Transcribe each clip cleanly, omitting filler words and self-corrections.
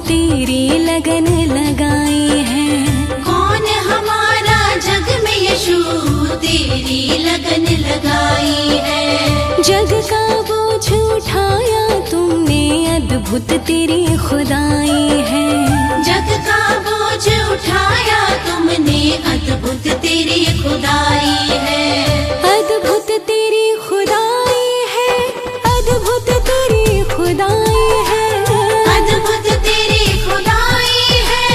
तेरी लगन लगाई है। कौन हमारा जग में यीशु तेरी लगन लगाई है। जग का बोझ उठाया तुमने, अद्भुत तेरी खुदाई है। जग का बोझ उठाया तुमने, अद्भुत तेरी खुदाई है। अद्भुत तेरी खुदाई है, अद्भुत तेरी खुदाई है। अद्भुत तेरी खुदाई है,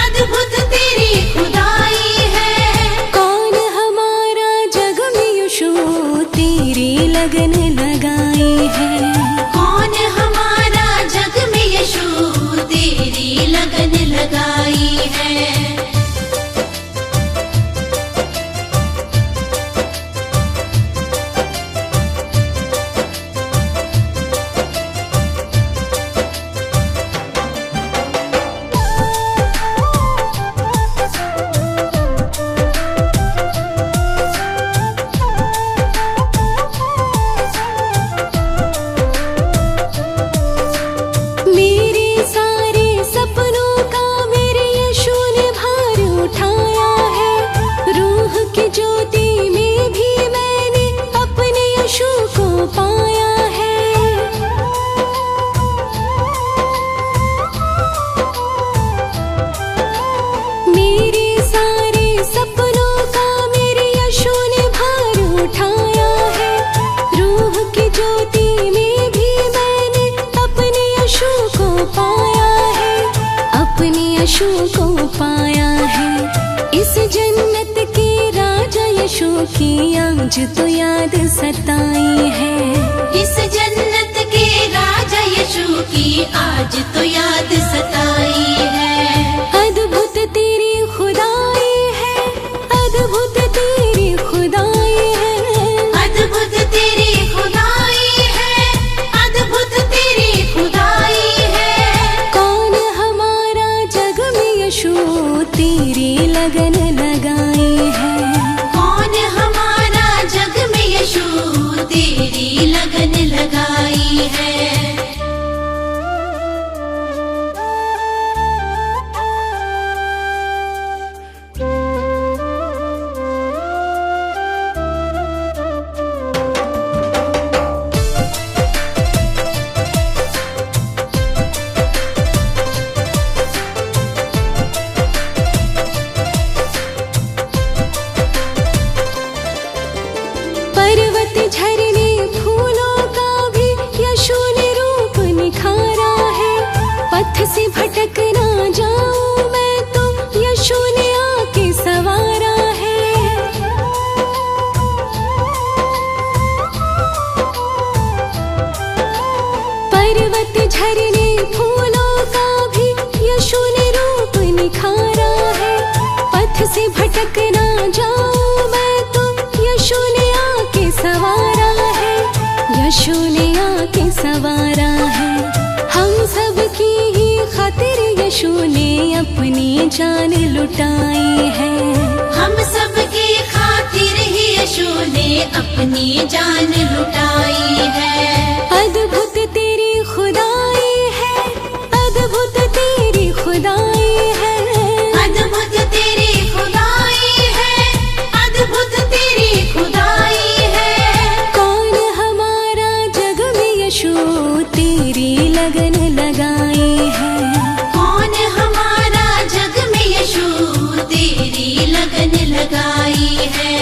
अद्भुत तेरी खुदाई है। कौन हमारा जग में यीशु तेरी लगन लगाई है। कौन हमारा जग में यीशु तेरी लगन लगाई है। मेरे सारे सपनों का मेरे यीशु ने भार उठाया है। रूह की ज्योति में भी मैंने अपने यीशु को पाया है। मेरे सारे सपनों का मेरे यीशु ने भार उठाया है। रूह की ज्योति में भी मैंने अपने यीशु को पाया है। अपने यीशु को पाया है। इस जन्नत के राजा यीशु की आज तो याद सताई है। इस जन्नत के राजा यीशु की आज तो याद सताई है। अद्भुत तेरी खुदाई है, अद्भुत तेरी खुदाई है। अद्भुत तेरी खुदाई है, अद्भुत तेरी खुदाई है। कौन हमारा जग में यीशु तेरी लगन लगाई है। कौन हमारा जग में यीशु तेरी लगन लगाई है। पर्वत झरने फूलों का भी यीशु ने रूप निखारा है। पथ से भटक ना जाऊं मैं तो यीशु ने आके सवारा है। पर्वत झरने फूलों का भी यीशु ने रूप निखारा है। पथ से भटक ना जाऊं मैं तो यीशु ने आके सवारा है। यीशु ने आके सवारा है। हम सब की ही खातिर यीशु ने अपनी जान लुटाई है। हम सब की खातिर ही यीशु ने अपनी जान लुटाई है। अद्भुत तेरी खुदाई है, अद्भुत तेरी खुदाई है। अद्भुत तेरी खुदाई है, अद्भुत तेरी खुदाई है। कौन हमारा जग में यीशु तेरी लगन लगाई है। कौन हमारा जग में यीशु तेरी लगन लगाई है।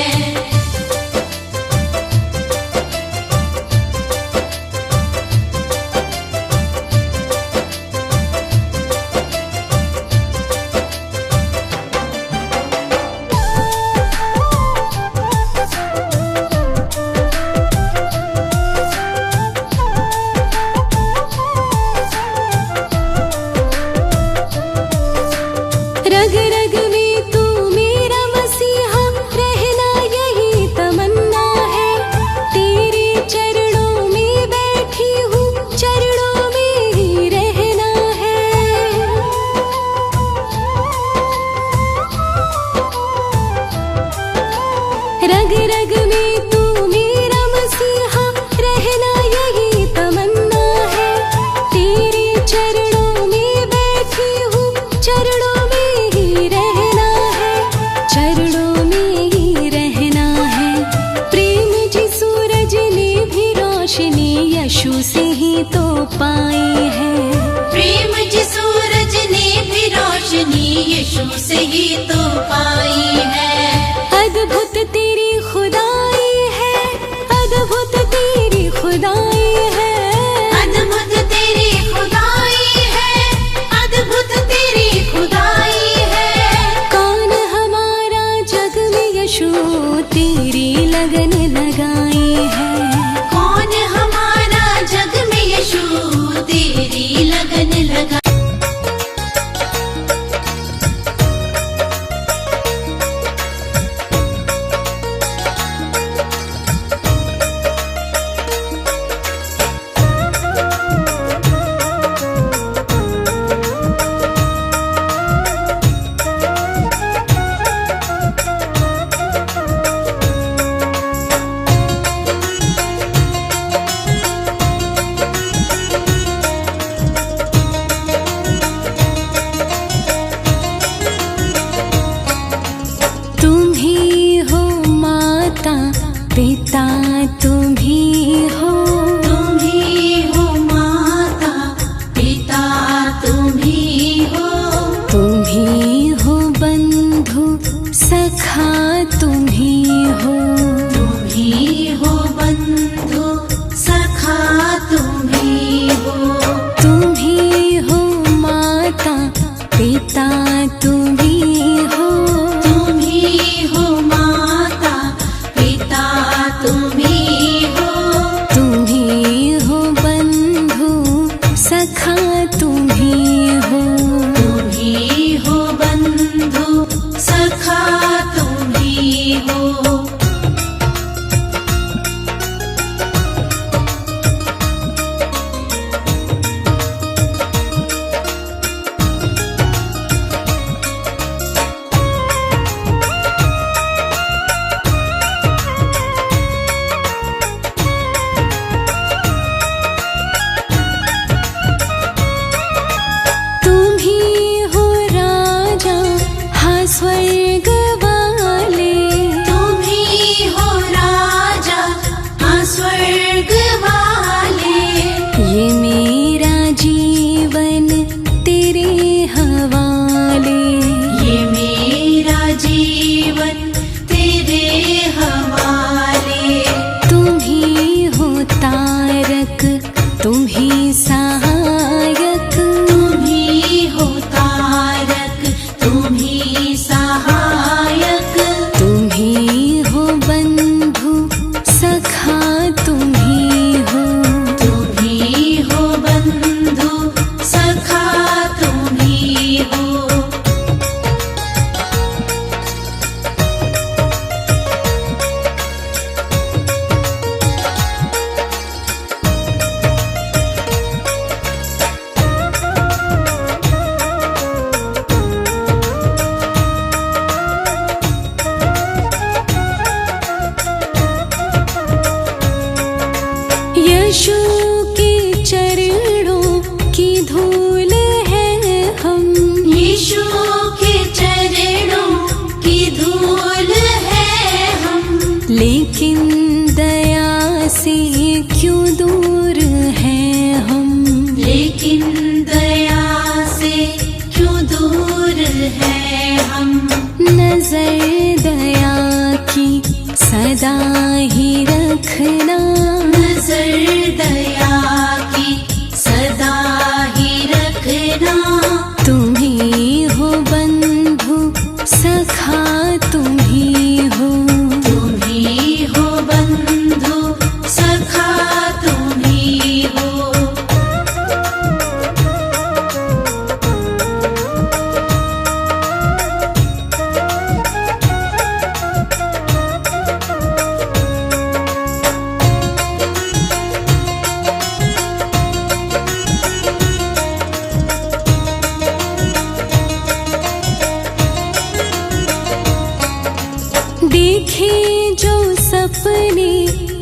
तो पाई है। प्रेम जी सूरज ने भी रोशनी यीशु से ही तो पाई है। अद्भुत तेरी खुदाई है, अद्भुत तेरी खुदाई है, अद्भुत तेरी खुदाई है, अद्भुत तेरी खुदाई है। कौन हमारा जग में यीशु तेरी लगन लगाई है। कौन हमारा जग में यीशु तेरी लगन लगा। तुम ही हो माता पिता, तुम ही हो, तुम ही हो माता पिता, तुम ही हो, तुम ही हो बंधु सखा, तुम ही हो, तुम ही हो बंधु सखा, तुम ही हो, तुम ही हो माता पिता, तुम ही हो, तुम ही हो माता पिता, तुम ही हो, तुम ही हो बंधु सखा, तुम ही हो, तुम ही हो बंधु सखा, तुम ही हो। तुम ही हो राजा हाँ स्वर्ग वाले, तुम ही हो राजा हाँ स्वर्ग वाले। ये मेरा जीवन तेरे हवाले, ये मेरा जीवन तेरे हवाले। तुम ही हो तारक, तुम ही सहायक, तुम ही हो तारक, तुम ही सहायक, तुम ही हो बंधु सखा, तुम ही हो, तुम ही हो बंधु सखा, तुम ही हो। यीशु के चरणों की धूल है हम, यीशु के चरणों की धूल है हम। लेकिन दया से क्यों दूर है हम, लेकिन दया से क्यों दूर है हम। नजर दया की सदा ही रखना, नजर दया की सदा ही रखना। तुम ही हो बंधु सखा, तुम ही हो, तुम ही हो बंधु सखा, तुम ही हो। देखे जो सपने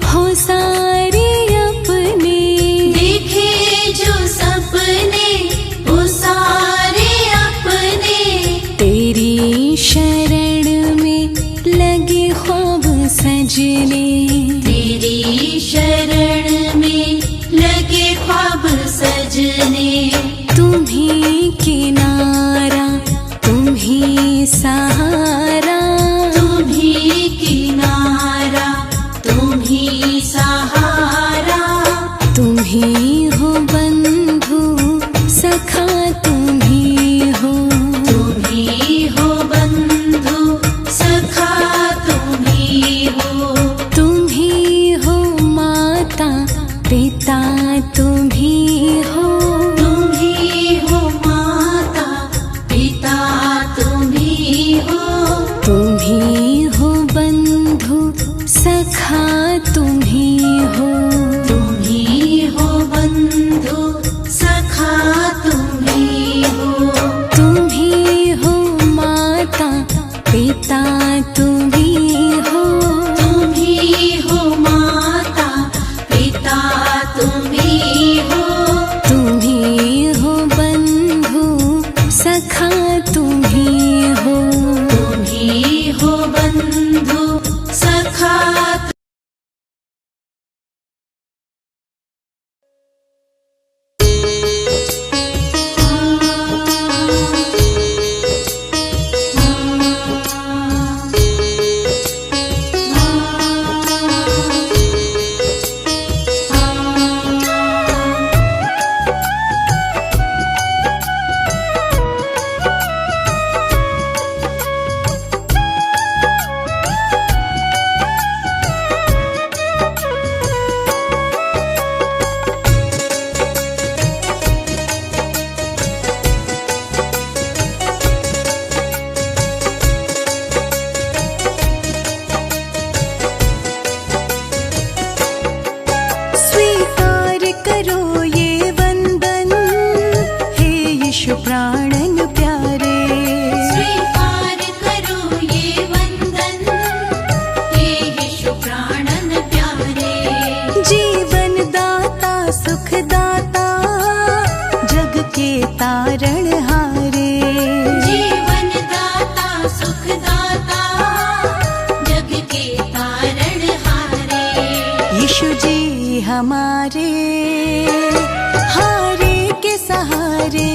हो सारे अपने, देखे जो सपने वो सारे अपने। तेरी शरण में लगे ख्वाब सजने, तेरी शरण में लगे ख्वाब किनारा तुम ही सहारा, तुम ही किनारा तुम ही सहारा, तुम ही हो बंधु सखा तुम ही हो, तुम ही हो बंधु सखा तुम ही हो, तुम ही हो माता पिता तुम ही हो, तुम ही हो माता पिता तुम ही हो, तुम ही हो बंधु सखा तुम ही हो, तुम ही हो बंधु सखा तुम ही हो, तुम ही हो माता पिता तुम ही हो, तुम ही हो माता पिता तुम ही हो, तुम ही हो बंधु सखा तुम ही हो, तुम ही हो बंधु सखा। स्वीकार करो ये वंदन हे यीशु प्राणन प्यारे, स्वीकार करो ये वंदन हे यीशु प्राणन प्यारे, जीवन दाता सुख दाता जग के तारण हारे, जीवन दाता सुख दाता जग के तारण हारे, यीशु जी हमारे हारे के सहारे,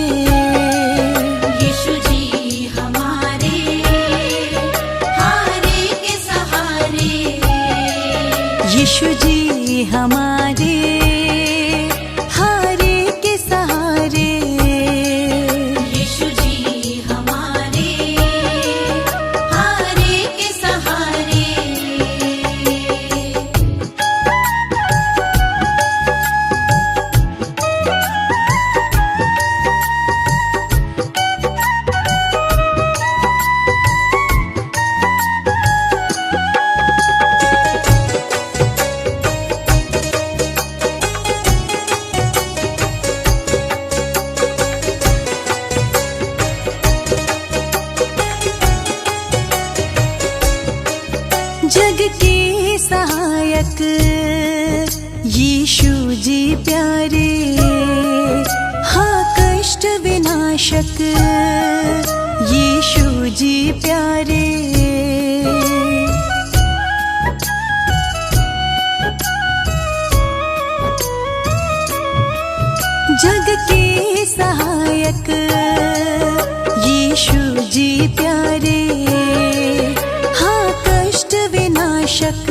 यीशु जी हमारे हारे के सहारे, यीशु जी हमारे हारे के सहारे, यीशु जी हमारे हारे के सहारे। जग के सहायक यीशु जी प्यारे, हाँ कष्ट विनाशक यीशु जी प्यारे, जग के सहायक यीशु जी प्यारे, हाँ कष्ट विनाशक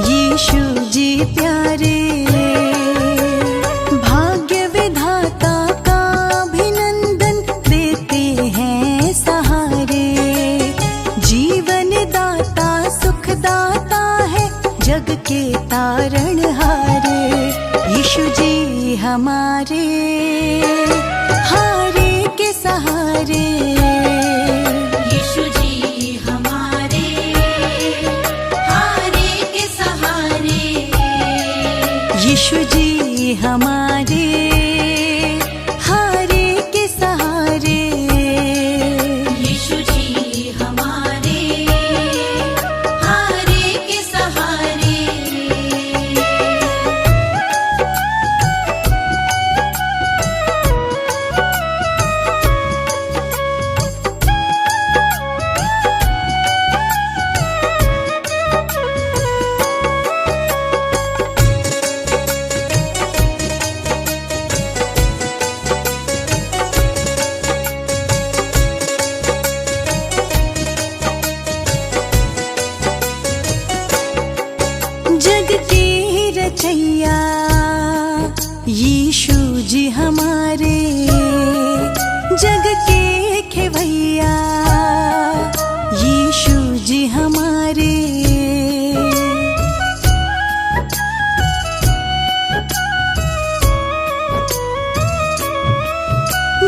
यीशु जी प्यारे, भाग्य विधाता का अभिनंदन देते हैं सहारे, जीवन दाता सुख दाता है जग के तारण हारे, यीशु जी हमारे हारे के सहारे, यीशु जी हमारे हारे के सहारे, यीशु जी हमारे हारे के सहारे, यीशु जी हमारे हारे के सहारे।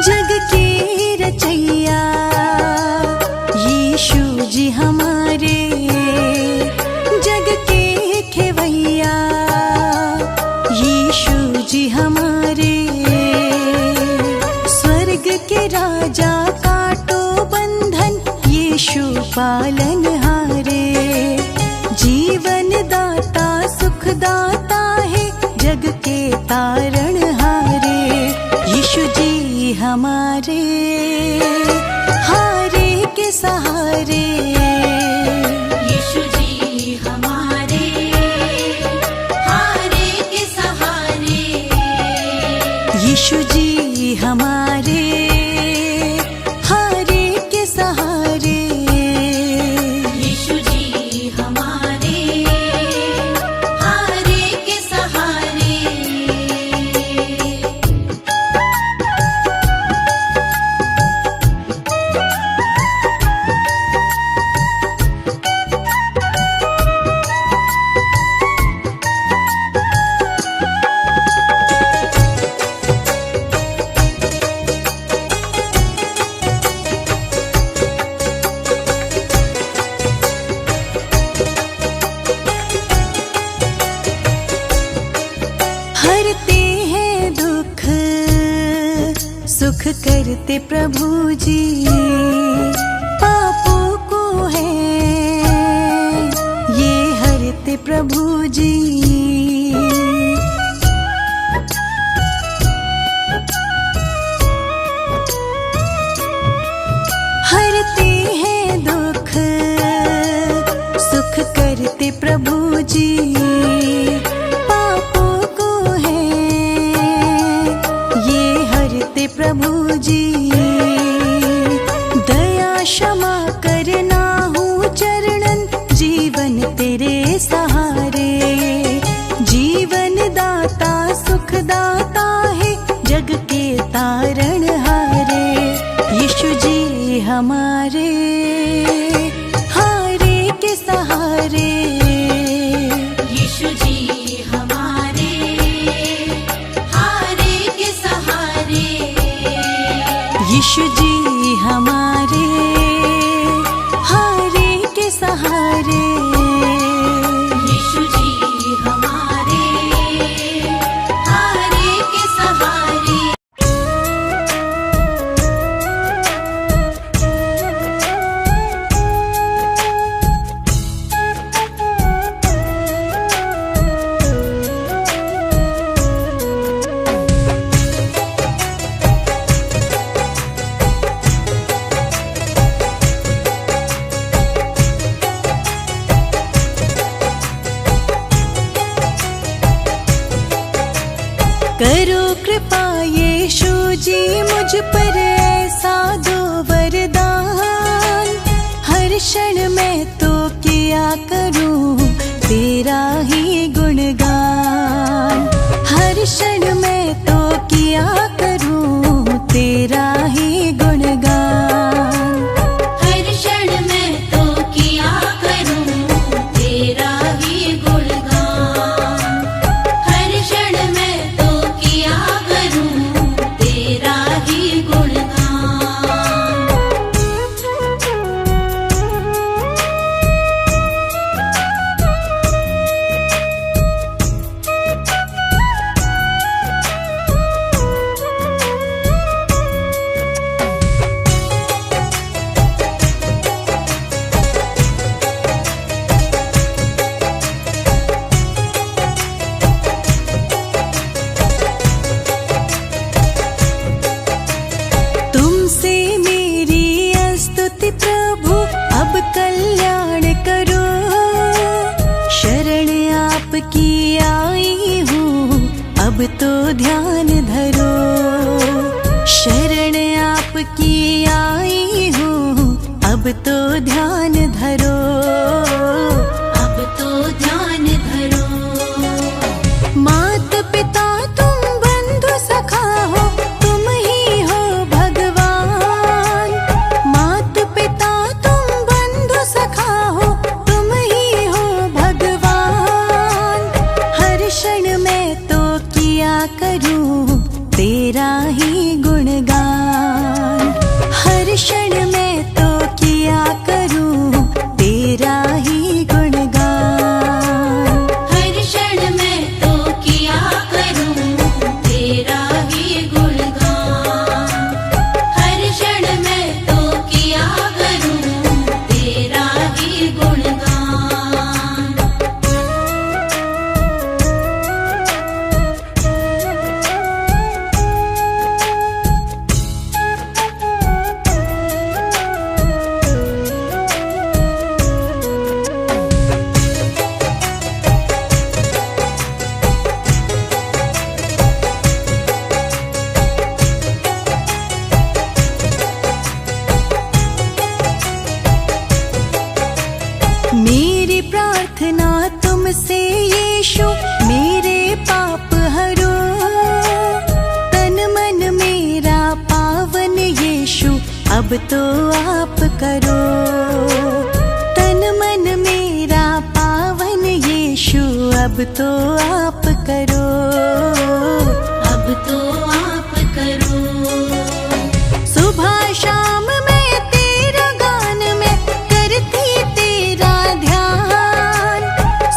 जग के रचैया यीशु जी हमारे, जग के खेवैया यीशु जी हमारे, स्वर्ग के राजा काटो बंधन यीशु पालनहारे, जीवन दाता सुख दाता है जग के तारणहारे, यीशु जी हमारे हारे के सहारे, यीशु जी हमारे हारे के सहारे, यीशु जी हमारे हारे के सहारे, यीशु जी हमारे हारे के सहारे। हरते हैं दुख सुख करते प्रभु जी, पापों को है ये हरते प्रभु जी, हरते हैं दुख सुख करते प्रभु जी, प्रभु जी दया क्षमा करना हूँ चरणन जीवन तेरे सहारे, जीवन दाता सुख दाता है जग के तारणहारे, यीशु जी हमारे हारे के सहारे, यीशु जी हमारे हारे के सहारे, यीशु जी हमारे हारे के सहारे, यीशु जी हमारे हारे के सहारे। करो कृपा यीशु जी मुझ पर ऐसा दो वरदान, हर क्षण मैं तो किया करूं तेरा ही गुणगान, हर क्षण मैं तो किया करूं तेरा ही गुणगान, हर क्षण मैं तो किया करूं तेरा ही गुणगान, हर क्षण मैं तो किया करूं तेरा ही गुणगान। अब तो ध्यान धरो, शरण आपकी आई हूँ, अब तो ध्यान धरो, अब तो ध्यान धरो। मात पिता तुम बंधु सखा हो, तुम ही हो भगवान। मात पिता तुम बंधु सखा हो, तुम ही हो भगवान। हर क्षण मैं तो किया करूँ तेरा ही गुणगान। अब तो आप करो। तन मन मेरा पावन यीशु, अब तो आप करो। अब तो आप करो। सुबह शाम मैं तेरा गान में करती तेरा ध्यान।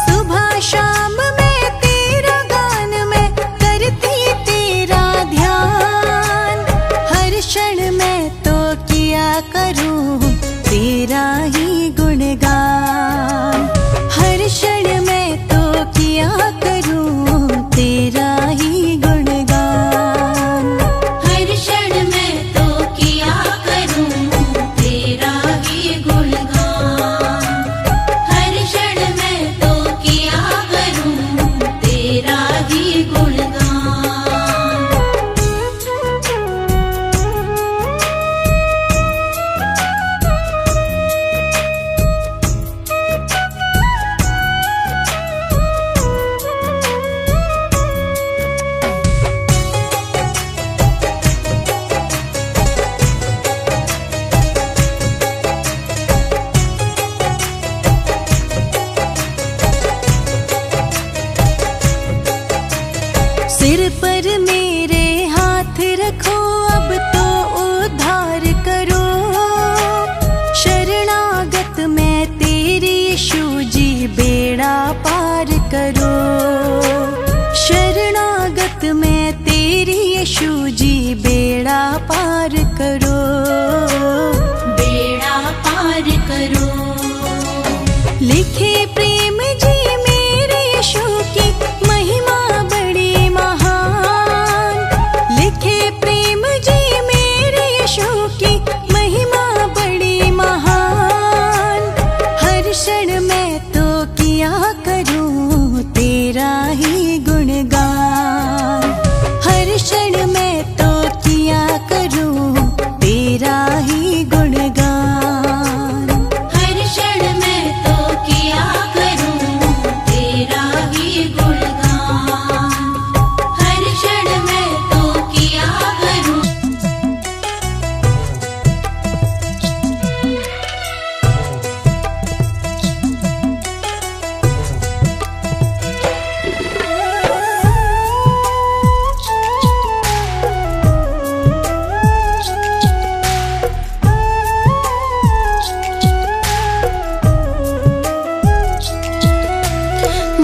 सुबह शाम मैं तेरा गान में करती तेरा ध्यान। हर क्षण मैं तो किया करूं तेरा ही गुणगान। हर क्षण मैं तो किया करूं तेरा ही गुणगान। हर क्षण मैं तो किया करूं तेरा ही गुणगान। हर क्षण मैं तो किया करूं तेरा ही गुणगान। सिर पर मेरे हाथ रखो, अब तो उद्धार करो। शरणागत मैं तेरी यीशु जी, बेड़ा पार करो। शरणागत मैं तेरी यीशु जी, बेड़ा पार करो। बेड़ा पार करो। लिखे प्रेम जी मेरे यीशु की महिमा बड़ी महान। लिखे प्रेम जी मेरे यीशु की महिमा बड़ी महान। हर क्षण मैं तो किया करूं तेरा ही गुणगान। हर क्षण मैं तो किया करूं तेरा ही गुणगान। हर क्षण मैं तो किया करूं तेरा ही गुणगान। हर क्षण मैं तो किया करूं।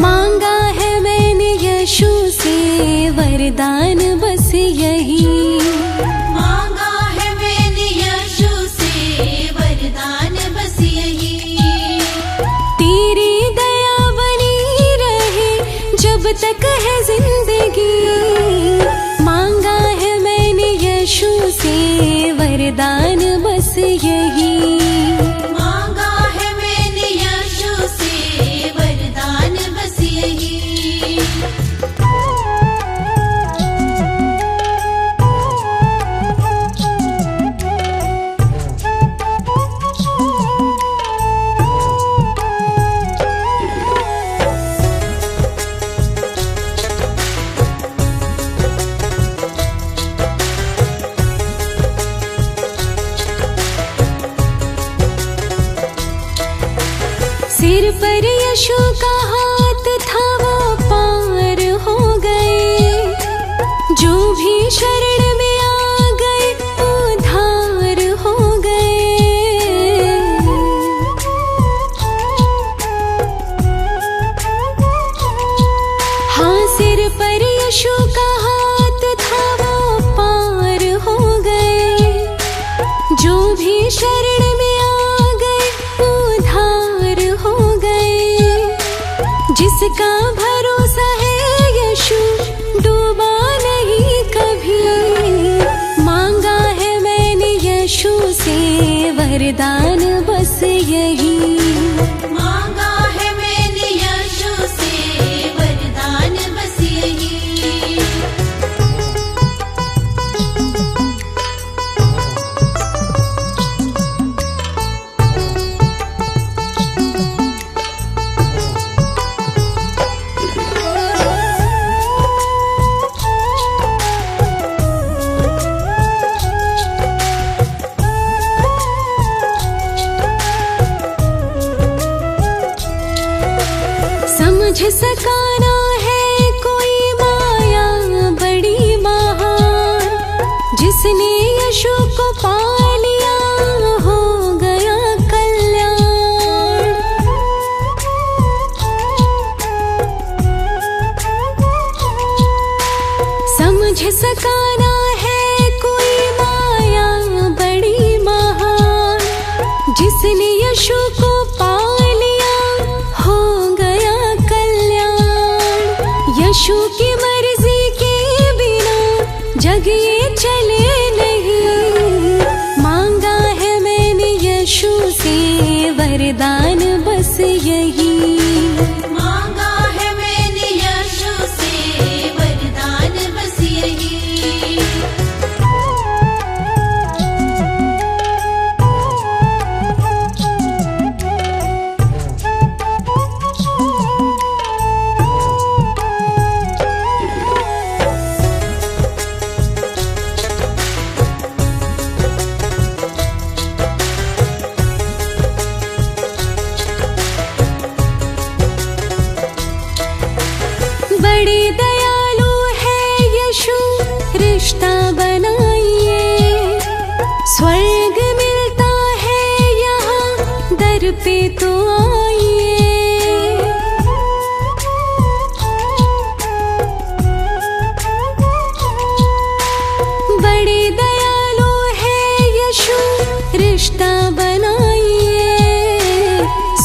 मांगा है मैंने यीशु से वरदान, बस यही। मांगा है मैंने यीशु से वरदान, बस यही। तेरी दया बनी रहे जब तक है जिंदगी। मांगा है मैंने यीशु से वरदान, बस यही। मांगा है मैंने यीशु से वरदान, बस यही। सिर पर यीशु का हाथ था, वो पार हो गए। जो भी शरण में आ गए उद्धार हो गए। हाँ, सिर पर यीशु का हाथ था, वो पार हो गए। जो भी शरण में आ गए उद्धार हो गए। जिसका भरोसा है यीशु, डूबा नहीं कभी। मांगा है मैंने यीशु से वरदान, बस यही। मांगा है मैंने यीशु से वरदान, बस यही। को पा लिया, हो गया कल्याण। समझ सका ना है कोई माया बड़ी महान, जिसने यशु को पा लिया हो गया कल्याण। यशु की मर्जी के बिना जग ये चले नहीं, मांगा है मैंने यशु से वरदान बस यही। मांगा है मैंने यशु से वरदान बस यही। बड़ी दयालु है यशु, रिश्ता बनाइए। स्वर्ग मिलता है यहाँ, दर पे तो आइए। बड़ी दयालु है यशु, रिश्ता बनाइए।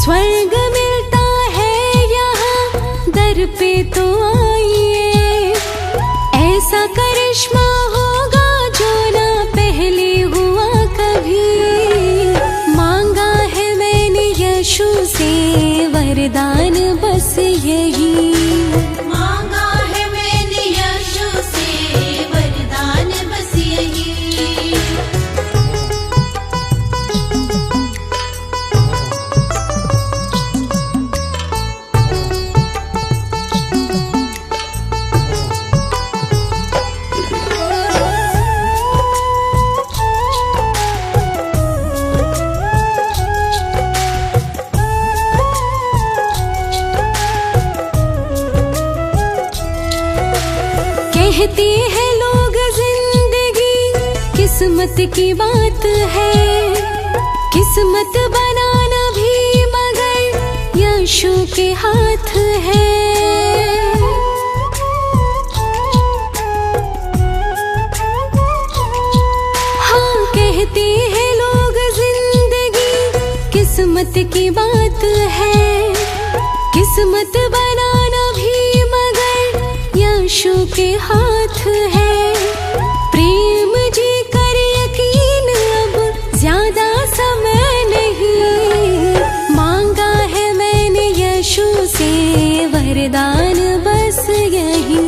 स्वर्ग मिलता है यहाँ, दर पे तो आइए। ऐसा करिश्मा होगा जो ना पहले हुआ कभी, मांगा है मैंने यशु से वरदान बस यही। मांगा है मैंने यशु से वरदान बस यही। कहते हैं लोग जिंदगी किस्मत की बात है, किस्मत बनाना भी मगर यशु के हाथ है। हाँ, कहते हैं लोग जिंदगी किस्मत की बात है, किस्मत बनाना भी मगर यशु के हाथ है। प्रेम जी कर यकीन, अब ज्यादा समय नहीं, मांगा है मैंने यशु से वरदान बस यही।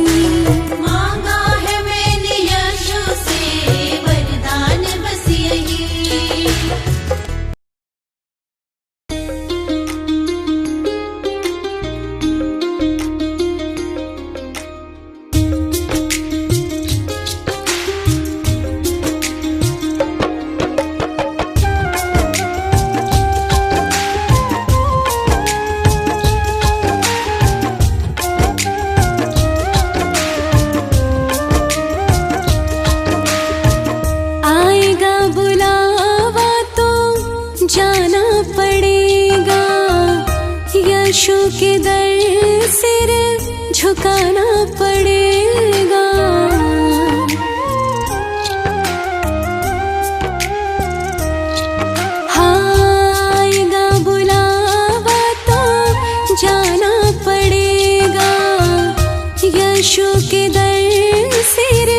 मांगा है मैंने यशु से वरदान बस यही। आएगा बुलावा तो जाना पड़ेगा, यशु के दर सिर झुकाना पड़ेगा। हाँ, आएगा बुलावा तो जाना पड़ेगा, यशु के दर सिर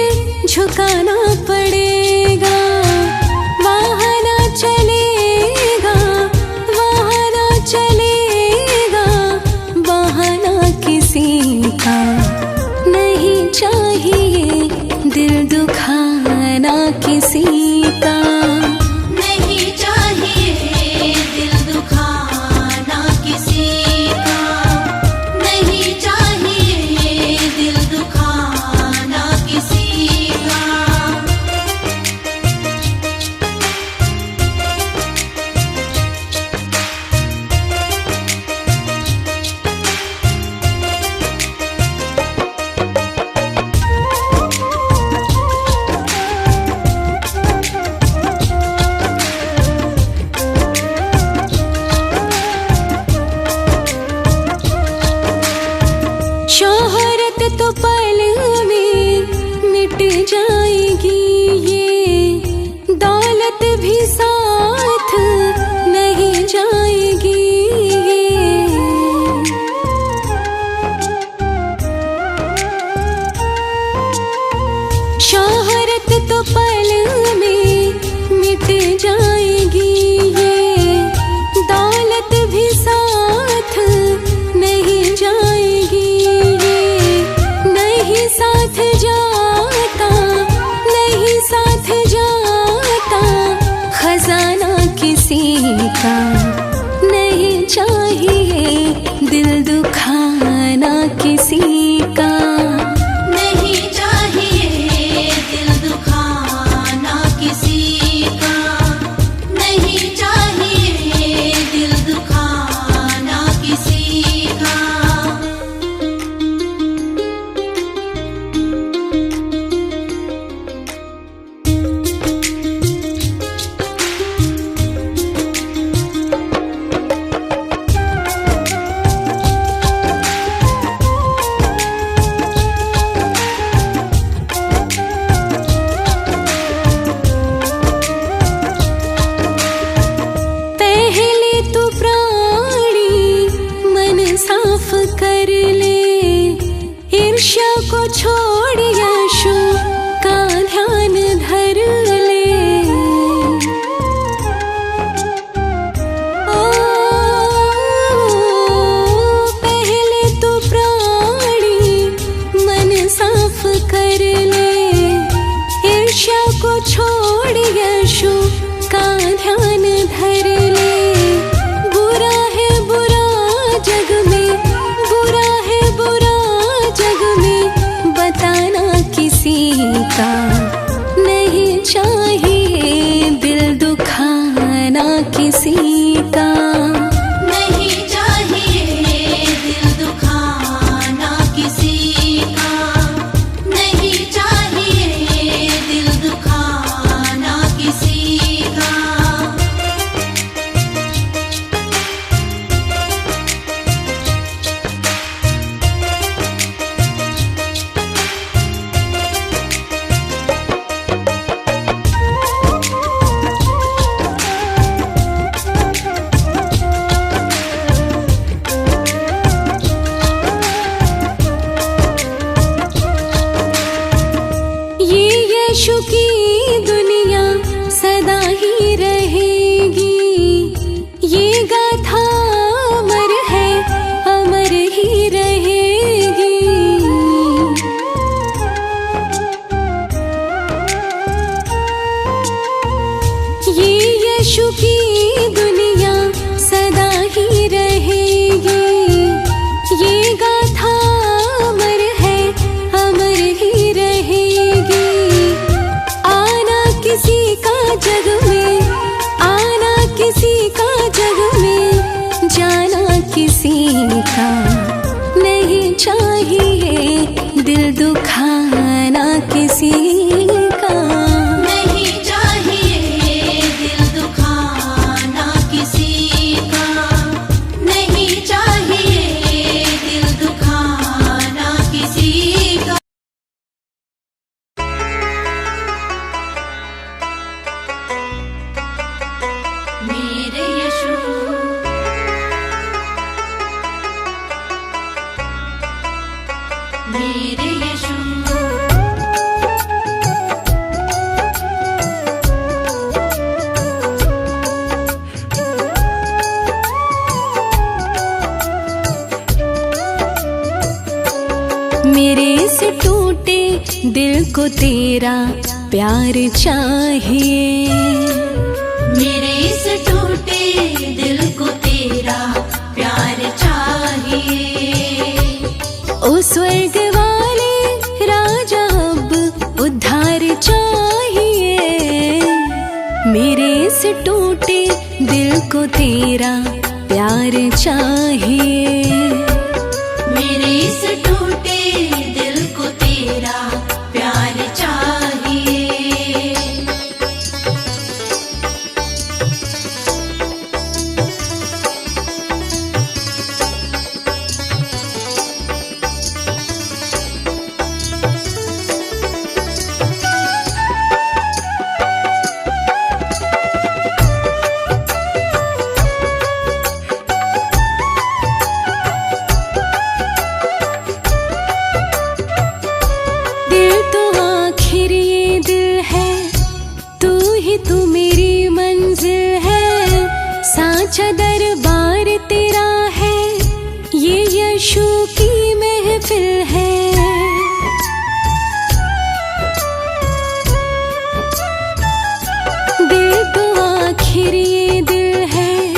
झुकाना पड़ेगा। वहाँ ना चलेगा, वहाँ ना चलेगा बहाना किसी का, नहीं चाहिए दिल दुखाना किसी का। नहीं चाहिए दिल दुखाना किसी का, नहीं चाहिए दिल दुखाना किसी का। दौलत भी साथ नहीं जाएगी। शोहरत तो पल में मिट जाएगी, ये दौलत भी साथ नहीं जाएगी। ये नहीं साथ जाता, नहीं साथ जाता, खजाना किसी का नहीं चाहिए, दिल दुखाना किसी का नहीं चाहिए, दिल दुखाना किसी का नहीं चाहिए, दिल दुखाना किसी का। पहले तो प्राणी मन साफ कर ले, ईर्ष्या को छोड़ यशु का ध्यान धर ले। ओ, पहले तो प्राणी मन साफ कर ले, ईर्ष्या को छोड़ यशु का ध्यान धर ले। बुरा है बुरा जग में, बुरा है बुरा जग में, बताना किसी का नहीं चाहिए, दिल दुखाना किसी का नहीं चाहिए, दिल दुखाना किसी का नहीं चाहिए, दिल दुखाना किसी का। ये यीशु की दुनिया सदा ही रहेगी, ये गाथा अमर है, अमर ही रहेगी। ये यीशु की दुनिया सदा ही रहेगी, ये गाथा अमर है, अमर ही रहेगी। आना किसी का जग में, आना किसी का जग में, जाना किसी का नहीं चाहिए, दिल दुखाना किसी का नहीं चाहिए, दिल दुखाना किसी का नहीं चाहिए, दिल दुखाना किसी का। मेरे यीशु, मेरे यीशु, मेरे से टूटे दिल को तेरा प्यार चाहिए। मेरे इस टूटे दिल को तेरा प्यार चाहिए। ओ स्वर्ग वाले राजा अब उद्धार चाहिए। मेरे से टूटे दिल को तेरा प्यार चाहिए। मेरे इस टूटे दिल को तेरा प्यार चाहिए। साचा दरबार तेरा है, ये यशु की महफिल है। दिल तो आखिर ये दिल है,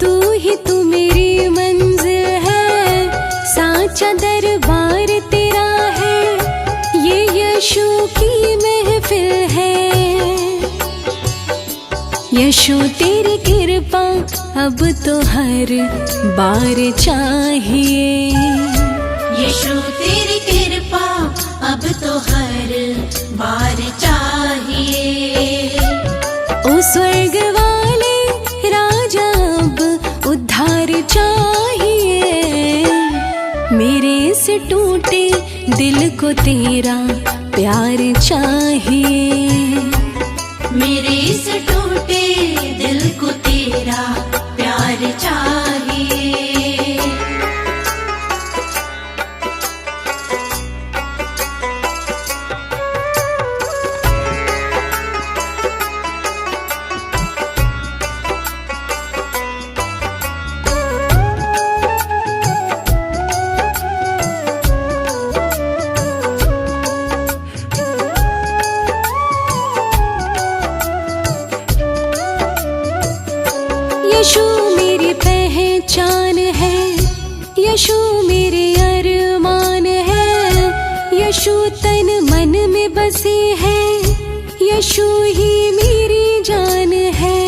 तू ही तू मेरी मंजिल है। साचा दरबार तेरा है, ये यशु की महफिल है। यशु तेरी कृपा अब तो हर बार चाहिए। यीशु तेरी कृपा अब तो हर बार चाहिए। ओ स्वर्ग वाले राजा अब उद्धार चाहिए। मेरे से टूटे दिल को तेरा प्यार चाहिए। मेरे से टूटे दिल को तेरा प्यार चाहिए। यशु मेरी पहचान है, यशु मेरे अरमान है। यशु तन मन में बसे है, यशु ही मेरी जान है।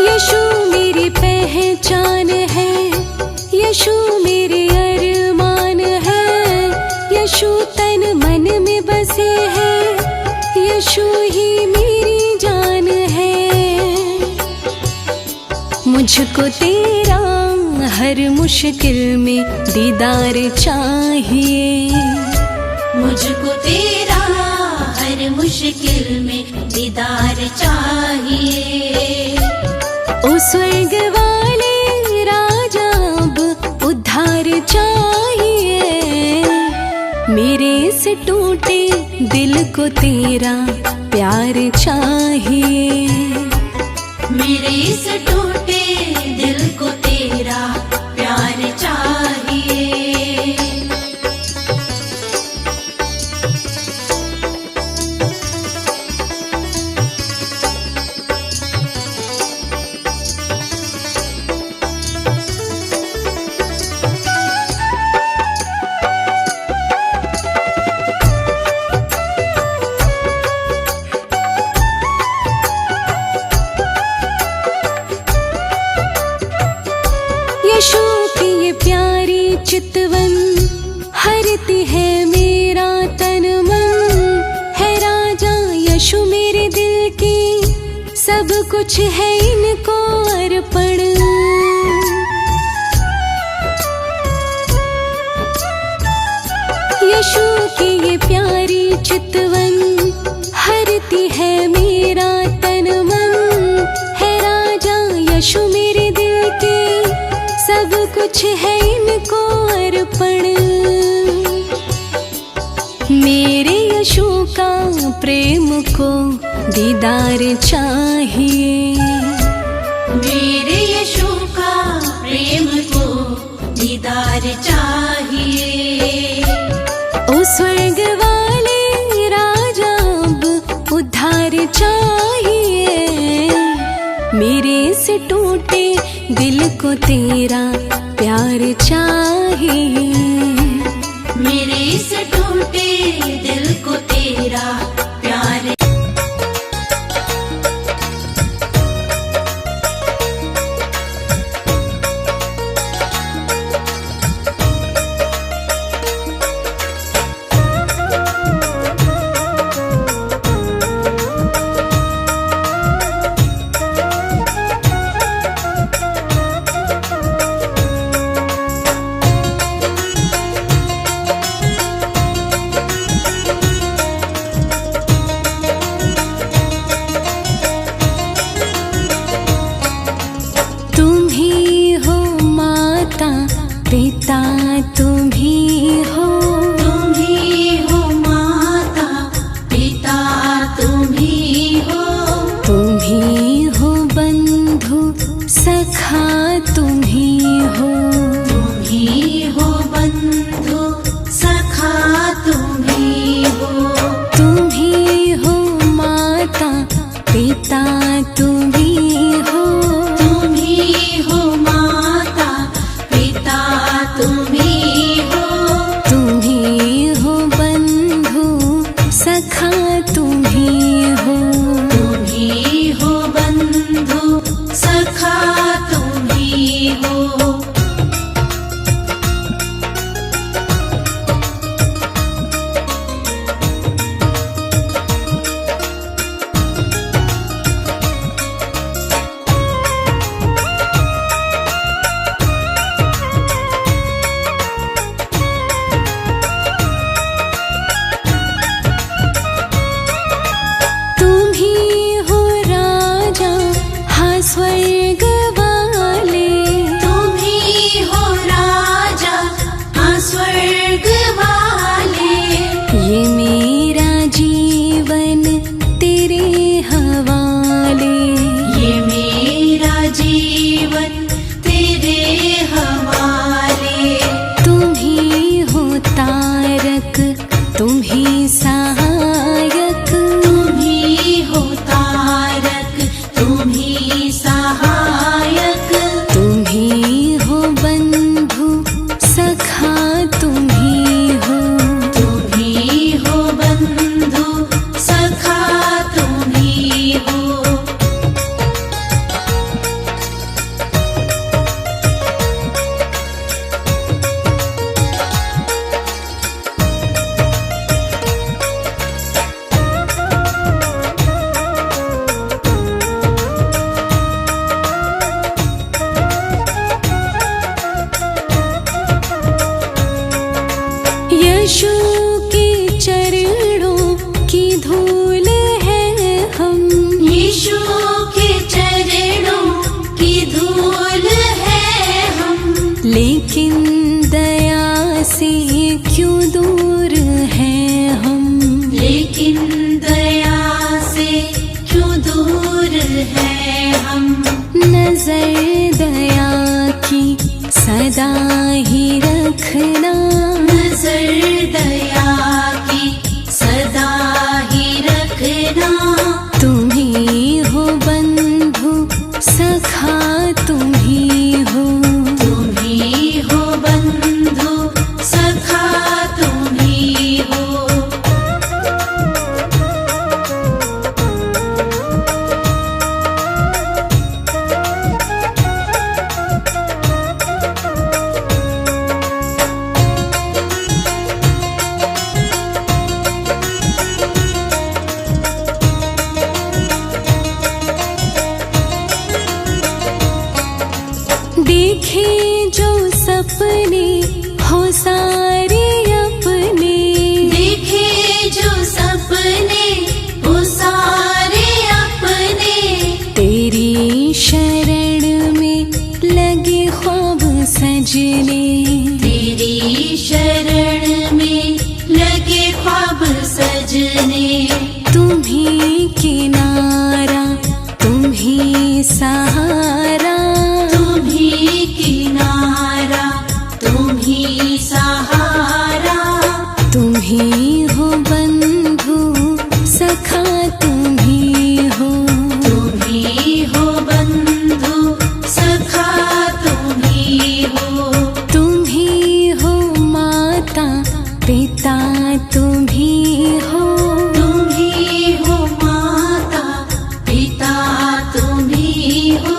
यशु मेरी पहचान है, यशु मेरे अरमान है। यशु तन मन में बसे है, यशु ही मेरी जान है। मुझको तेरा हर मुश्किल में दीदार चाहिए। मुझको तेरा हर मुश्किल में दीदार चाहिए। ओ स्वर्ग वाले राजा अब उद्धार चाहिए। मेरे से टूटे दिल को तेरा प्यार चाहिए। मेरे से टूटे दिल को तेरा प्यार चाहिए। यशु की ये प्यारी चितवन हरती है मेरा तन मन। है राजा यशु मेरे दिल की, सब कुछ है इनको अर्पण। यशु की ये प्यारी चितवन हरती है मेरा तन मन। है राजा यशु मेरे दिल की, सब कुछ है इनको अर्पण। मेरे यशु का प्रेम को दीदार चाहिए। मेरे यीशु का प्रेम को दीदार चाहिए। ओ स्वर्ग वाले राजा अब उद्धार चाहिए। मेरे से टूटे दिल को तेरा प्यार चाहिए। मेरे से टूटे दिल को तेरा प्यार। तुम ही सहायक, तुम ही हो तारक, तुम ही सहायक, तुम ही हो बंधु सखा, तुम ही हो, तुम ही हो बंधु सखा, तुम ही हो। यीशु के चरणों की धूल है हम, यीशु के चरणों की धूल है हम, लेकिन दया से क्यों दूर है हम, लेकिन दया से क्यों दूर है हम। नजर दया की सदा ही रखना, नजर दया की सदा ही रखना, तुम ही हो बंधु सखा, तुम ही हो, तुम ही हो बंधु सखा, तुम ही हो। देखे जो सपने हो सारे अपने, देखे जो सपने वो सारे अपने, तेरी शरण में लगे ख्वाब सजने, तेरी शरण में लगे ख्वाब सजने, तुम ही किनारा, तुम ही सहारा, तुम ही किनारा, तुम ही सहारा, तुम ही हो बंधु सखा, तुम ही हो, तुम ही हो बंधु सखा, तुम ही हो। तुम ही हो माता पिता, तुम ही हो, तुम ही हो माता पिता, तुम ही हो,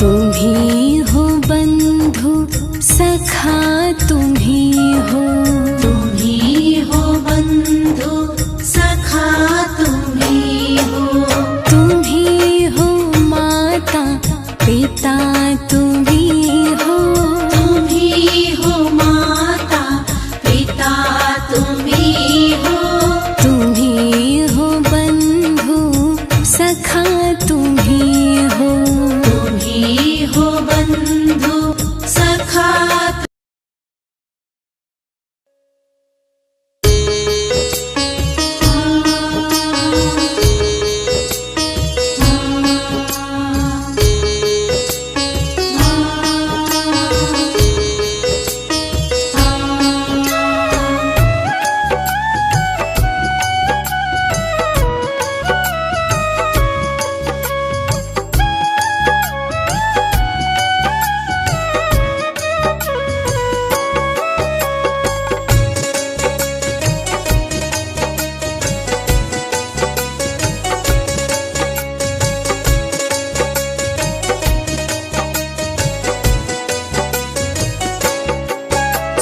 तुम ही हो बंधु सखा, तुम ही हो, तुम ही हो बंधु सखा, तुम ही हो, तुम ही हो माता पिता, तुम ही हो, तुम ही हो माता पिता, तुम ही हो, तुम ही हो बंधु सखा, तुम ही हो, तुम ही हो बंधु सखा।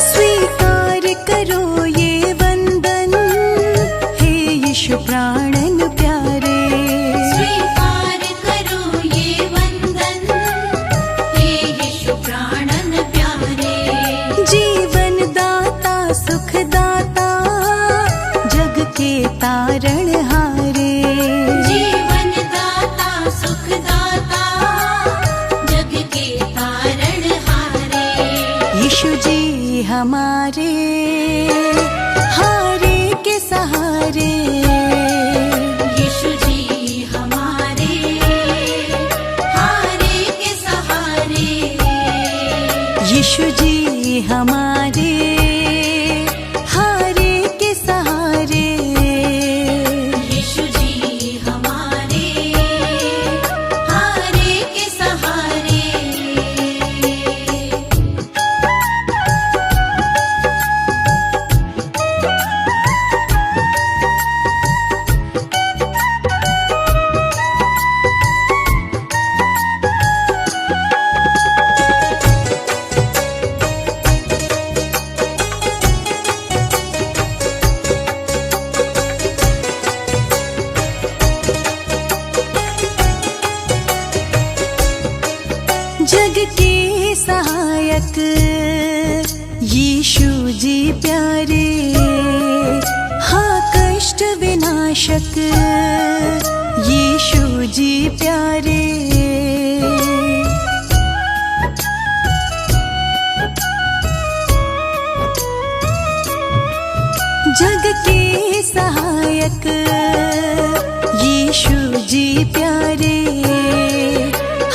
स्वीकार करो ये वंदन, हे यीशु प्राणन प्यारे, स्वीकार करो ये वंदन, हे यीशु प्राणन प्यारे, जीवन दाता सुख दाता जग के तारण हारे, जीवन दाता सुख दाता जग के तारण हारे, यीशु जी हमारे हारे के सहारे, यीशु जी हमारे हारे के सहारे, यीशु जी हमारे हारे के सहारे, जग के सहायक यीशु जी प्यारे, हाँ कष्ट विनाशक यीशु जी प्यारे। जग के सहायक यीशु जी प्यारे,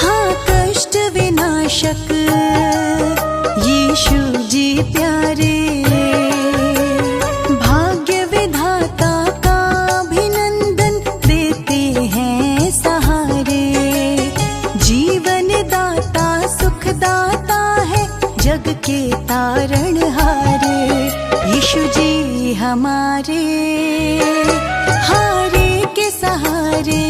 हाँ कष्ट विनाशक यीशु जी प्यारे। भाग्य विधाता का अभिनंदन देते हैं सहारे, जीवन दाता सुख दाता है जग के तारणहारे। यीशु जी हमारे हारे के सहारे,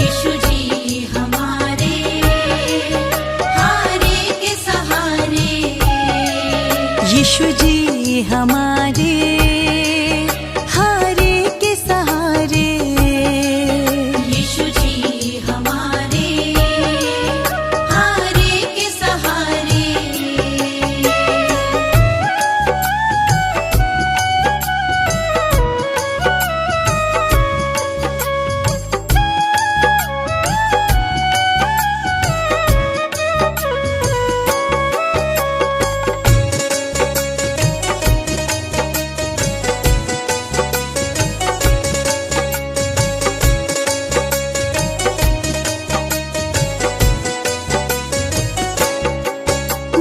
यीशु जी हमारे हारे के सहारे, यीशु जी हमारे हारे के सहारे, यीशु जी हमारे हारे के सहारे।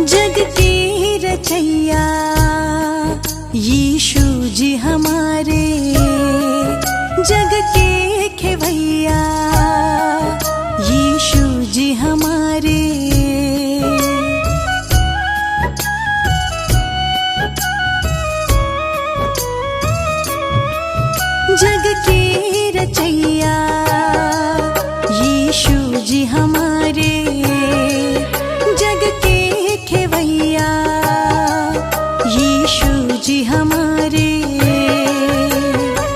जग के रचैया यीशु जी हमारे, जग के खेवैया यीशु जी हमारे। जग के रचैया यीशु जी हमारे, जग के खेवैया यीशु जी हमारे।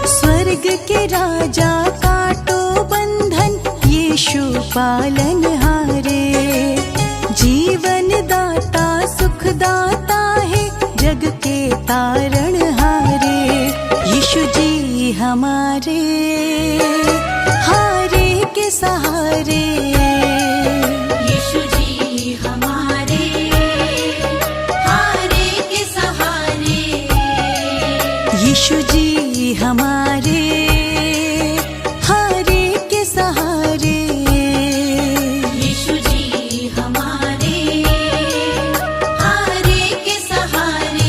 स्वर्ग के राजा काटो बंधन यीशु पालनहारे, जीवन दाता सुख दाता है जग के तारणहारे। यीशु जी हमारे हारे के सहारे, यीशु जी हमारे हारे के सहारे, यीशु जी हमारे हारे के सहारे, यीशु जी हमारे हारे के सहारे।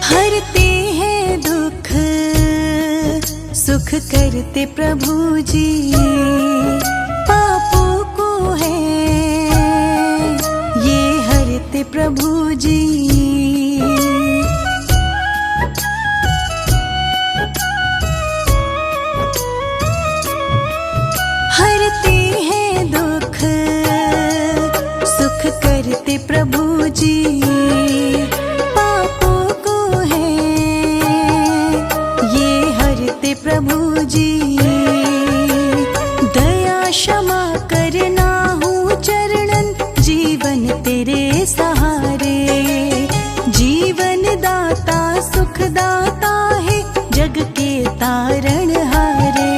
हरते हैं दुख सुख करते प्रभु जी, पापों को है ये हरते प्रभु जी। हरते हैं दुख सुख करते प्रभु जी, पापों को है ये हरते प्रभु जी। दया क्षमा करना हूँ चरणन जीवन तेरे सहारे, जीवन दाता सुख दाता है जग के तारणहारे।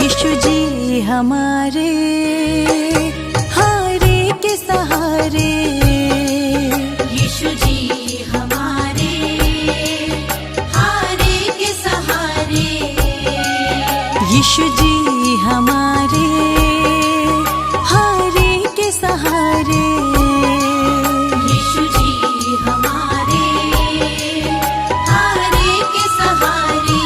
यीशु जी हमारे हारे के सहारे, यीशु जी हमारे हारे के सहारे, यीशु जी हमारे हारे के सहारे, यीशु जी हमारे हारे के सहारे।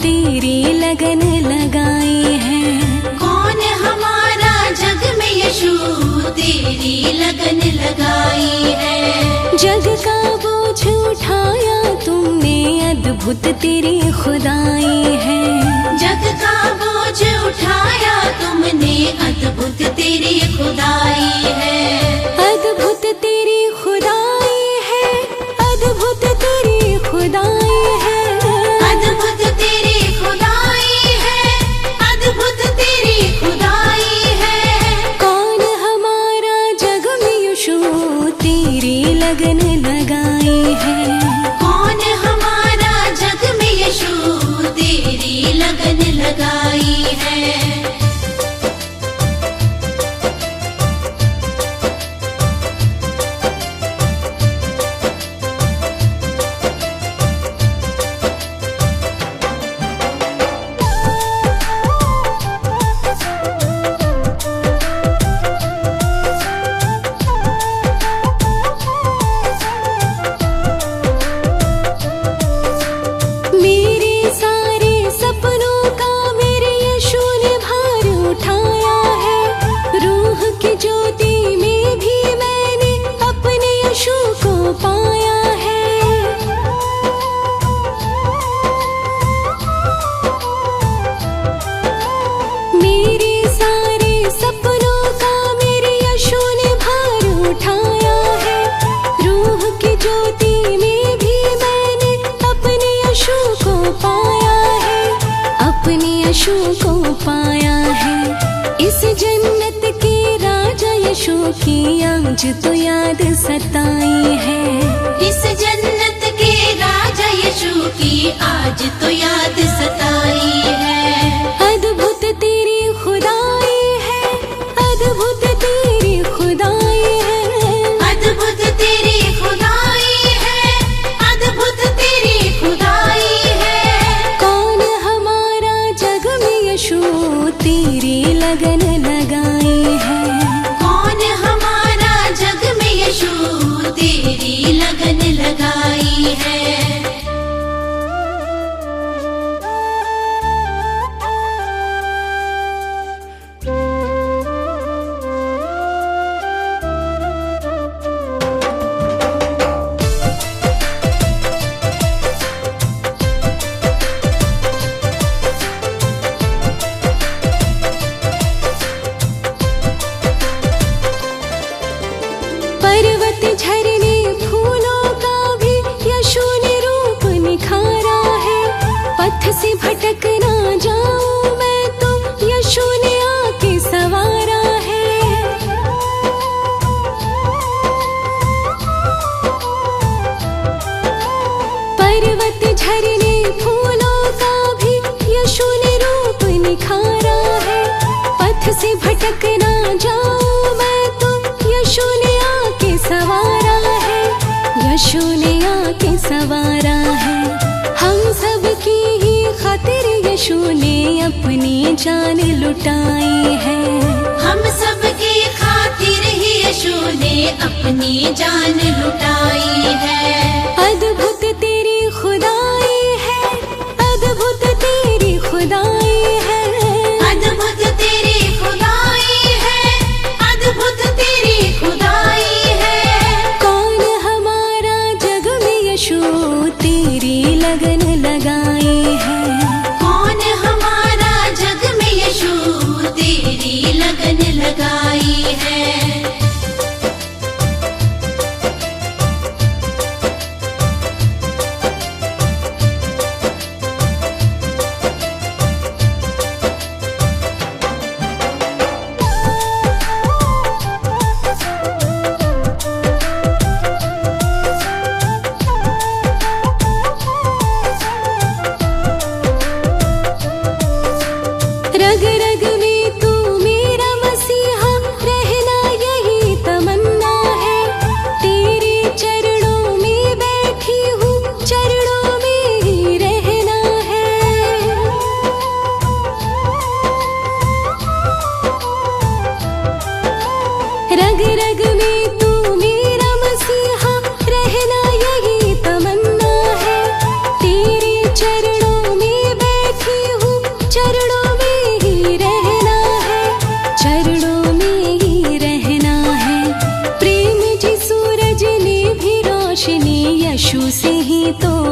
तेरी लगन लगाई है। कौन हमारा जग में यशु तेरी लगन लगाई है। जग का बोझ उठाया तुमने, अद्भुत तेरी खुदाई है। जग का बोझ उठाया तुमने, अद्भुत तेरी खुदाई है। अद्भुत तेरी खुदाई है, अद्भुत तेरी खुदाई है। अद्भुत तेरी खुदाई है, अद्भुत तेरी खुदाई है। कौन हमारा जग में यीशु तेरी लगन लगाई है। कौन हमारा जग में यीशु तेरी लगन लगाई है। मेरे सारे सपनों का मेरे यीशु ने भार उठाया है। रूह की ज्योति में भी मैंने अपने यीशु को पाया है। मेरे सारे सपनों का मेरे यीशु ने भार उठाया है। रूह की ज्योति में भी मैंने अपने यीशु को पाया है। अपने यीशु को पाया है। इस जन्नत के राजा यीशु की आज तो याद सताई है। इस जन्नत के राजा यीशु की आज तो याद सताई है। अद्भुत तेरी खुदाई है, अद्भुत तेरी खुदाई है। अद्भुत तेरी खुदाई है, अद्भुत तेरी खुदाई है। कौन हमारा जग में यीशु तेरी लगन लगाई है। कौन हमारा जग में यीशु तेरी लगन लगाई है। पर्वत झरने फूलों का भी यीशु ने रूप निखारा है। पथ से भटक ना जाऊं मैं तो यीशु ने आके सवारा है। पर्वत झरने फूलों का भी यीशु ने रूप निखारा है। पथ से भटक ना जाऊं मैं तो यीशु ने आके सवारा है। यीशु ने आके सवारा है। हम सब की ही खातिर यीशु ने अपनी जान लुटाई है। हम सब की खातिर ही यीशु ने अपनी जान लुटाई है। अद्भुत तेरी खुदाई है, अद्भुत तेरी खुदाई है। अद्भुत तेरी खुदाई है, अद्भुत तेरी खुदाई है। कौन हमारा जग में यीशु तेरी लगन लगाई है। कौन हमारा जग में यीशु तेरी लगन लगाई है।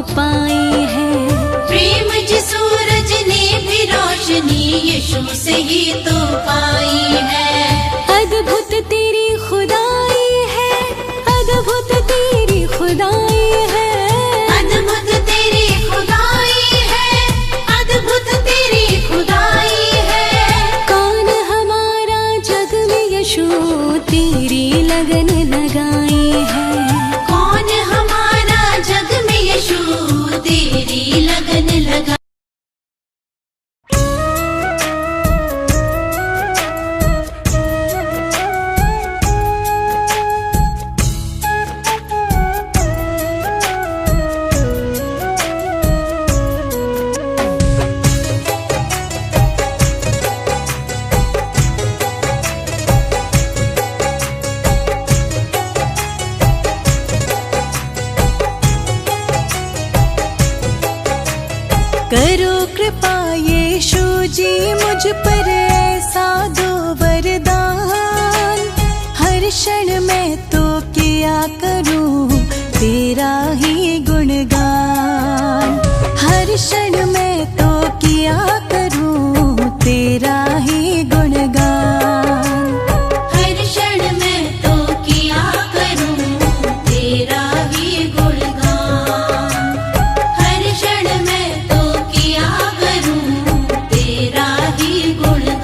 पाई है। प्रेम जिस सूरज ने भी रोशनी यीशु से ही तो पाई है। अद्भुत तेरी खुदाई है, अद्भुत तेरी खुदाई है, अद्भुत तेरी खुदाई है, अद्भुत तेरी खुदाई है। कौन हमारा जग में यीशु तेरी लगन लगाई है। कौन हमारा जग में यीशु तेरी लगन लगा। करो कृपा यीशु जी मुझ पर ऐसा दो वरदान। हर क्षण मैं तो किया करूं तेरा ही गुणगान। हर क्षण मैं तो किया करूं तेरा ही गुणगान। हर क्षण मैं तो किया करूं तेरा ही गुणगान। हर क्षण मैं तो किया करूं तेरा ही गुणगान।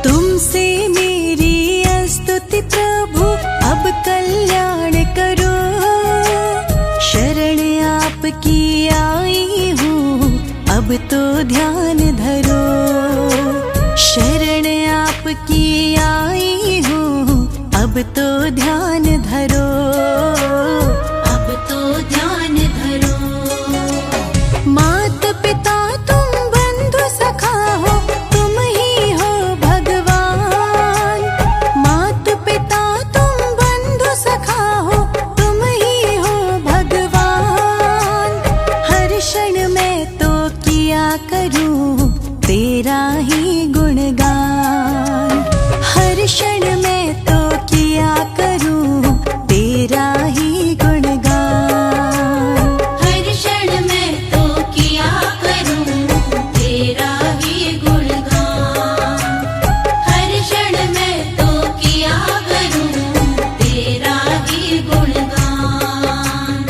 तुमसे मेरी स्तुति प्रभु अब कल्याण करो। शरण आपकी आई हूँ अब तो ध्यान धरो। शरण आपकी आई हूँ अब तो ध्यान धरो। अब तो ध्यान धरो। मात पिता तुम बंधु सखा हो, तुम ही हो भगवान। मात पिता तुम बंधु सखा हो, तुम ही हो भगवान। हर क्षण मैं तो किया करूं तेरा ही गुणगान। हर क्षण मैं तो किया करूं तेरा ही गुणगान। हर क्षण मैं तो किया करूं तेरा ही गुणगान। हर क्षण मैं तो किया करूं तेरा ही गुणगान।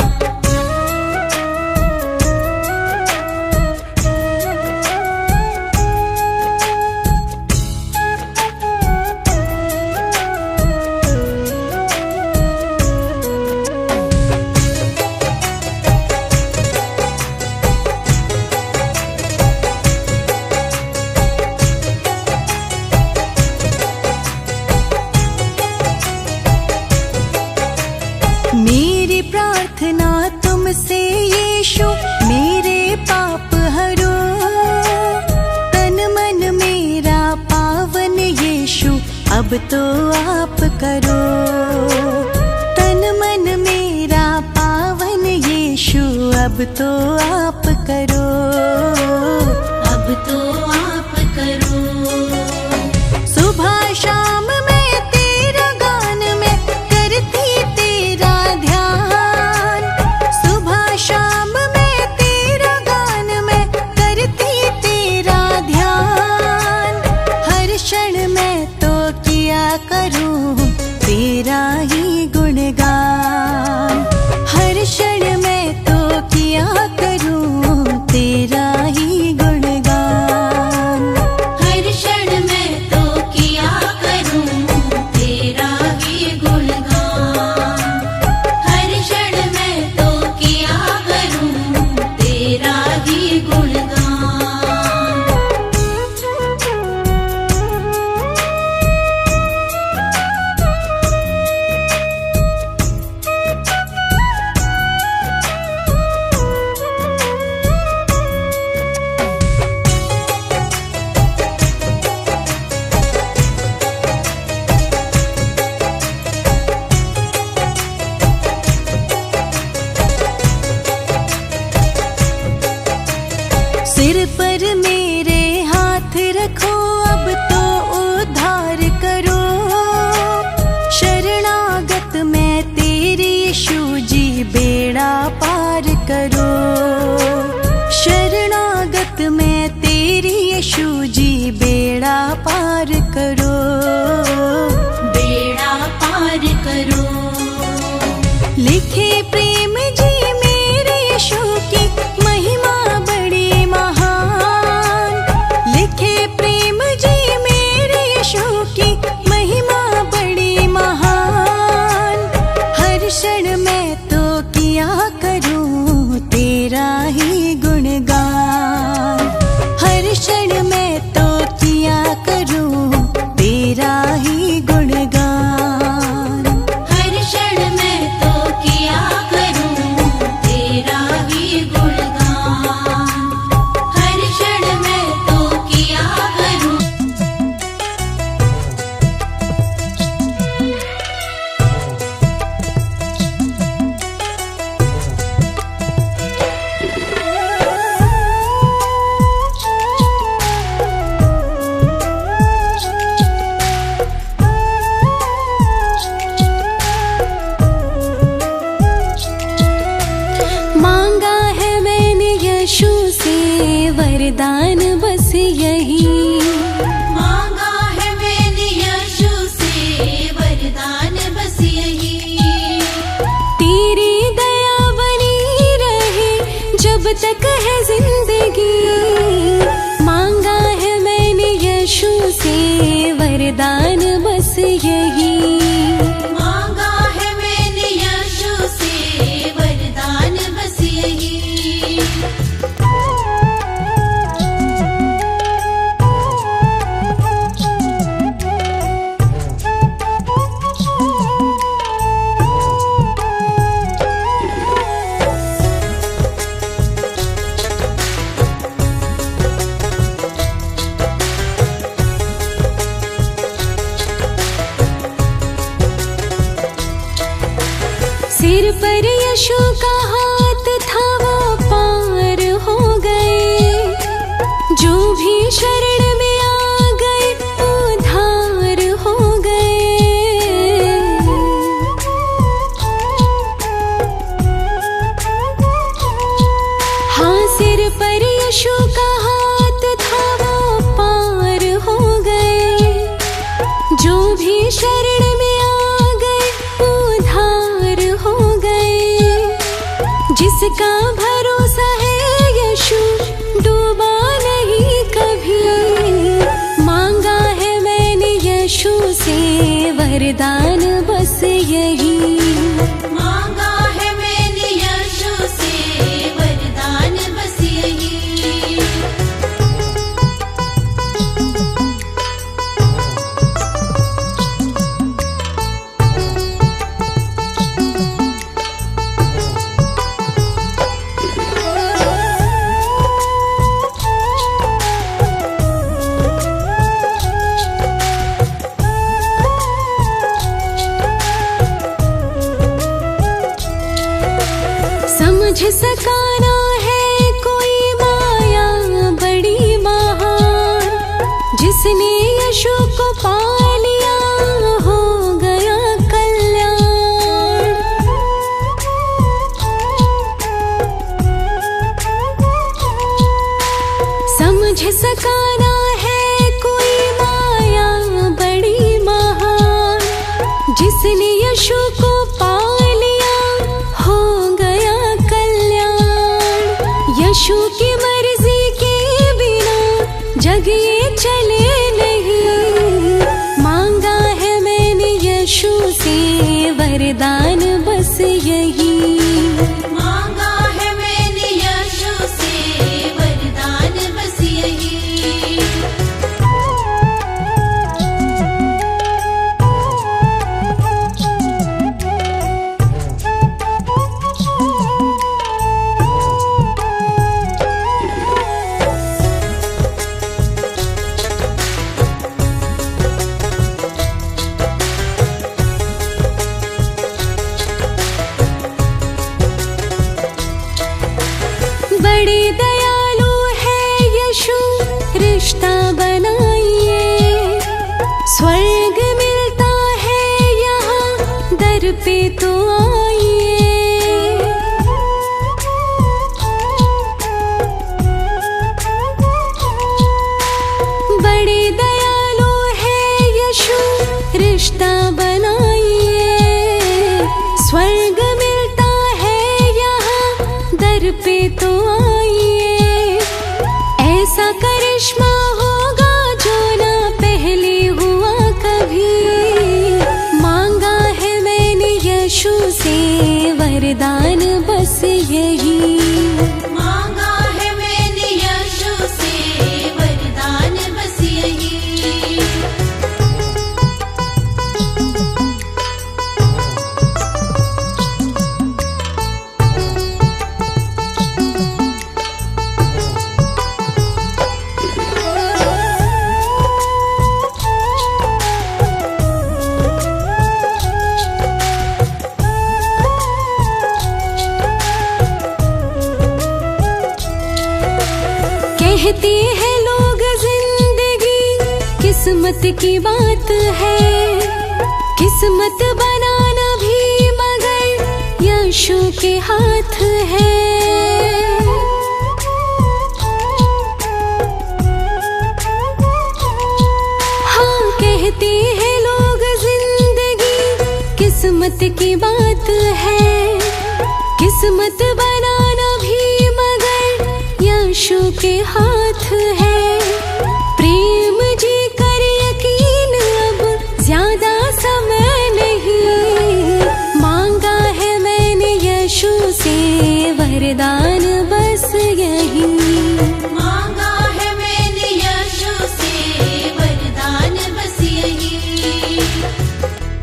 मेरी प्रार्थना तुमसे यीशु मेरे पाप हरो। तन मन मेरा पावन यीशु अब तो आप करो। तन मन मेरा पावन यीशु अब तो आप करो। अब तो आप करो। सुबह शाम मैं तेरा गान में करती तेरा ध्यान। सुबह शाम मैं तेरा गान में करती तेरा ध्यान। हर क्षण मैं तो किया करूं तेरा ही गुणगान। हर क्षण मैं तो किया करूं तेरा ही गुणगान। वरदान बस यही। मांगा है मैंने यशु से वरदान बस यही। सिर पर यशु का हाथ था वो पार हो गए, जो भी शरण में आ गए उद्धार हो गए। हाँ, सिर पर यशु का हाथ था वो पार हो गए, जो भी शरण में आ गए उद्धार हो गए। जिसका भरोसा है यशु डूबा नहीं कभी। मांगा है मैंने यशु से वरदान बस यही। मांगा है मैंने यशु से वरदान बस यही। समझ सकाना है कोई माया बड़ी महान, जिसने यशु को पा लिया हो गया कल्याण। समझ सकाना है कोई माया बड़ी महान, जिसने यशु को पा लिया हो गया कल्याण। यशु की मर्जी के बिना जग ये चले नहीं। मांगा है मैंने यशु से वरदान बस यही। मांगा है मैंने यशु से वरदान बस यही। बड़े दयालु है यशु, रिश्ता बनाइए। स्वर्ग मिलता है यहाँ दर पे तो आइए। बड़े दयालु है यशु, रिश्ता बनाइए। स्वर्ग मिलता है यहाँ दर पे तो आइए। ऐसा करिश्मा होगा जो ना पहले हुआ कभी। मांगा है मैंने यशु से वरदान बस यही। मांगा है मैंने यशु से वरदान बस यही। कहते हैं लोग जिंदगी किस्मत की बात है। किस्मत बनाना भी मगर यशु के हाथ है। हाँ, कहते हैं लोग जिंदगी किस्मत की बात है। किस्मत बनाना भी मगर यशु के हाथ है।